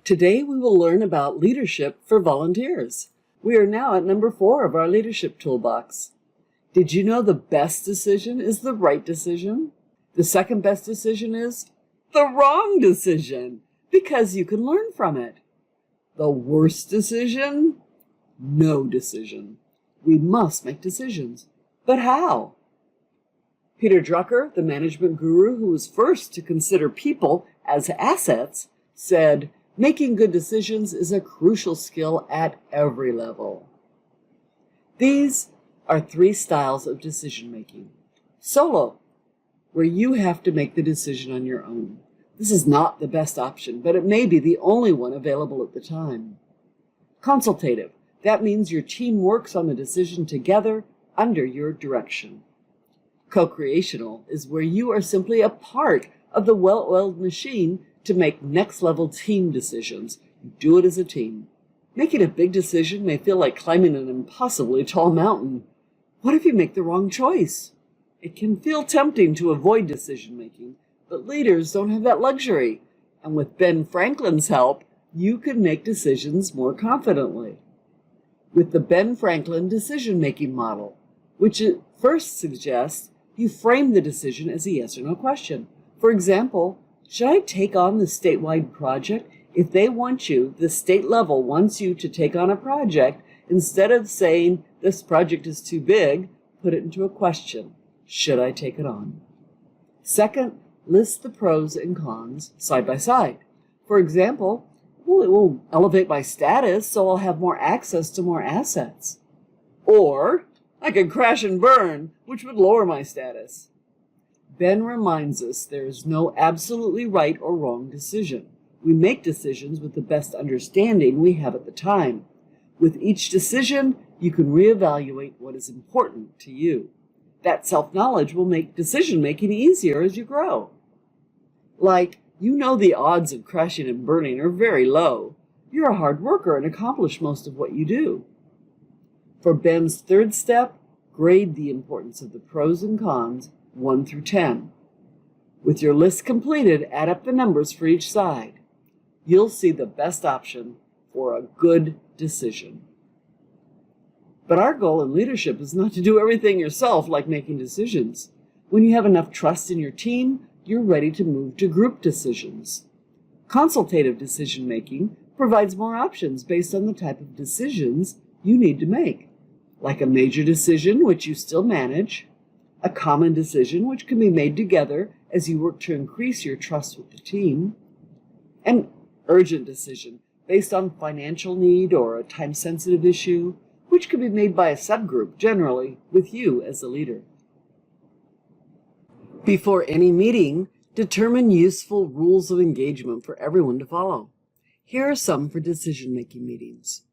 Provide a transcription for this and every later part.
Today we will learn about leadership for volunteers. We are now at number 4 of our leadership toolbox. Did you know the best decision is the right decision? The second best decision is the wrong decision, because you can learn from it. The worst decision? No decision. We must make decisions. But how? Peter Drucker, the management guru who was first to consider people as assets, said, "Making good decisions is a crucial skill at every level." These are 3 styles of decision-making. Solo, where you have to make the decision on your own. This is not the best option, but it may be the only one available at the time. Consultative, that means your team works on the decision together under your direction. Co-creational is where you are simply a part of the well-oiled machine to make next-level team decisions. You do it as a team. Making a big decision may feel like climbing an impossibly tall mountain. What if you make the wrong choice? It can feel tempting to avoid decision-making, but leaders don't have that luxury. And with Ben Franklin's help, you can make decisions more confidently. With the Ben Franklin decision-making model, which it first suggests you frame the decision as a yes or no question. For example, should I take on the statewide project? If they want you, the state level wants you to take on a project, instead of saying this project is too big, put it into a question. Should I take it on? Second, list the pros and cons side by side. For example, it will elevate my status, so I'll have more access to more assets. Or I could crash and burn, which would lower my status. Ben reminds us there is no absolutely right or wrong decision. We make decisions with the best understanding we have at the time. With each decision, you can reevaluate what is important to you. That self-knowledge will make decision-making easier as you grow. Like, you know the odds of crashing and burning are very low. You're a hard worker and accomplish most of what you do. For Ben's third step, grade the importance of the pros and cons 1 through 10. With your list completed, add up the numbers for each side. You'll see the best option for a good decision. But our goal in leadership is not to do everything yourself, like making decisions. When you have enough trust in your team, you're ready to move to group decisions. Consultative decision-making provides more options based on the type of decisions you need to make, like a major decision, which you still manage, a common decision, which can be made together as you work to increase your trust with the team, an urgent decision based on financial need or a time-sensitive issue, which can be made by a subgroup, generally with you as a leader. Before any meeting, determine useful rules of engagement for everyone to follow. Here are some for decision-making meetings.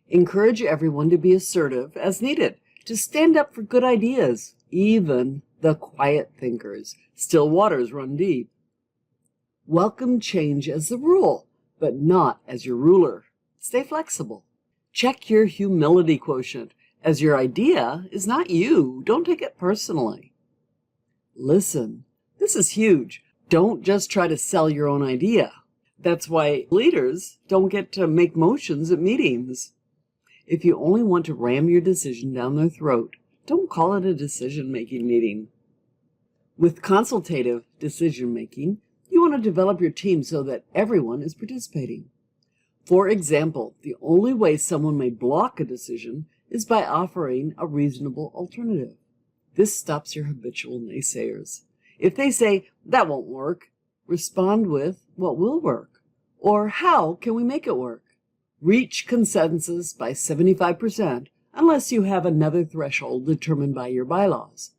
Encourage everyone to be assertive as needed, to stand up for good ideas, even the quiet thinkers. Still waters run deep. Welcome change as the rule, but not as your ruler. Stay flexible. Check your humility quotient, as your idea is not you. Don't take it personally. Listen. This is huge. Don't just try to sell your own idea. That's why leaders don't get to make motions at meetings. If you only want to ram your decision down their throat, don't call it a decision-making meeting. With consultative decision-making, you want to develop your team so that everyone is participating. For example, the only way someone may block a decision is by offering a reasonable alternative. This stops your habitual naysayers. If they say, "That won't work," respond with, "What will work?" Or, "How can we make it work?" Reach consensus by 75% unless you have another threshold determined by your bylaws.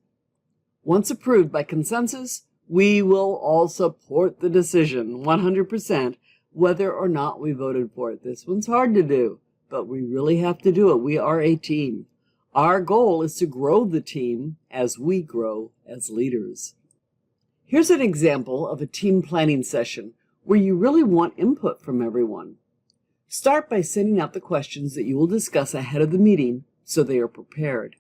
Once approved by consensus, we will all support the decision 100%, whether or not we voted for it. This one's hard to do, but we really have to do it. We are a team. Our goal is to grow the team as we grow as leaders. Here's an example of a team planning session where you really want input from everyone. Start by sending out the questions that you will discuss ahead of the meeting so they are prepared.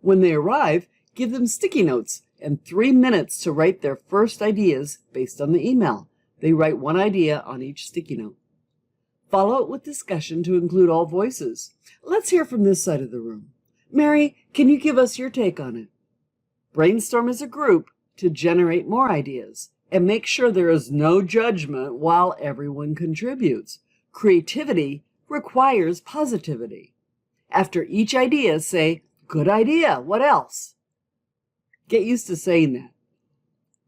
When they arrive, give them sticky notes and 3 minutes to write their first ideas based on the email. They write one idea on each sticky note. Follow it with discussion to include all voices. Let's hear from this side of the room. Mary, can you give us your take on it? Brainstorm as a group to generate more ideas and make sure there is no judgment while everyone contributes. Creativity requires positivity. After each idea, say, "Good idea, what else?" Get used to saying that.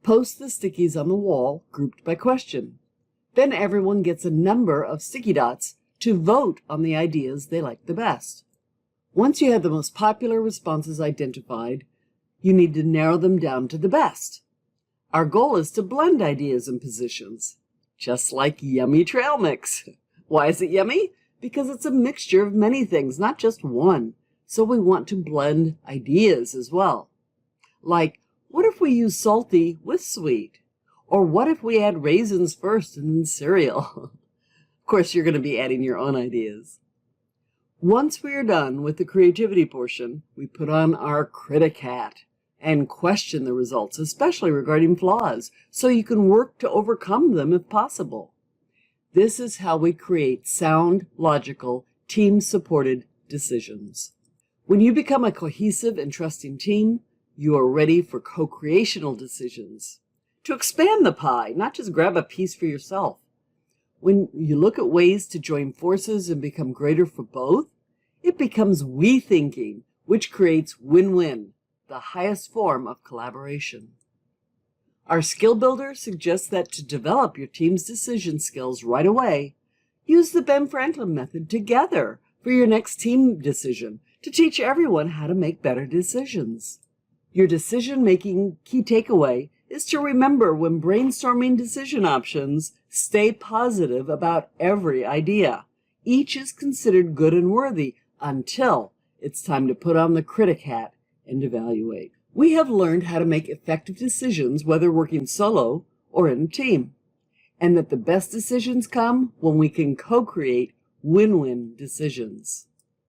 Post the stickies on the wall, grouped by question. Then everyone gets a number of sticky dots to vote on the ideas they like the best. Once you have the most popular responses identified, you need to narrow them down to the best. Our goal is to blend ideas and positions, just like yummy trail mix. Why is it yummy? Because it's a mixture of many things, not just one. So we want to blend ideas as well. Like, what if we use salty with sweet? Or what if we add raisins first and then cereal? Of course, you're going to be adding your own ideas. Once we are done with the creativity portion, we put on our critic hat and question the results, especially regarding flaws, so you can work to overcome them if possible. This is how we create sound, logical, team-supported decisions. When you become a cohesive and trusting team, you are ready for co-creational decisions. To expand the pie, not just grab a piece for yourself. When you look at ways to join forces and become greater for both, it becomes we thinking, which creates win-win, the highest form of collaboration. Our skill builder suggests that to develop your team's decision skills right away, use the Ben Franklin method together for your next team decision to teach everyone how to make better decisions. Your decision-making key takeaway is to remember when brainstorming decision options, stay positive about every idea. Each is considered good and worthy until it's time to put on the critic hat and evaluate. We have learned how to make effective decisions, whether working solo or in a team, and that the best decisions come when we can co-create win-win decisions.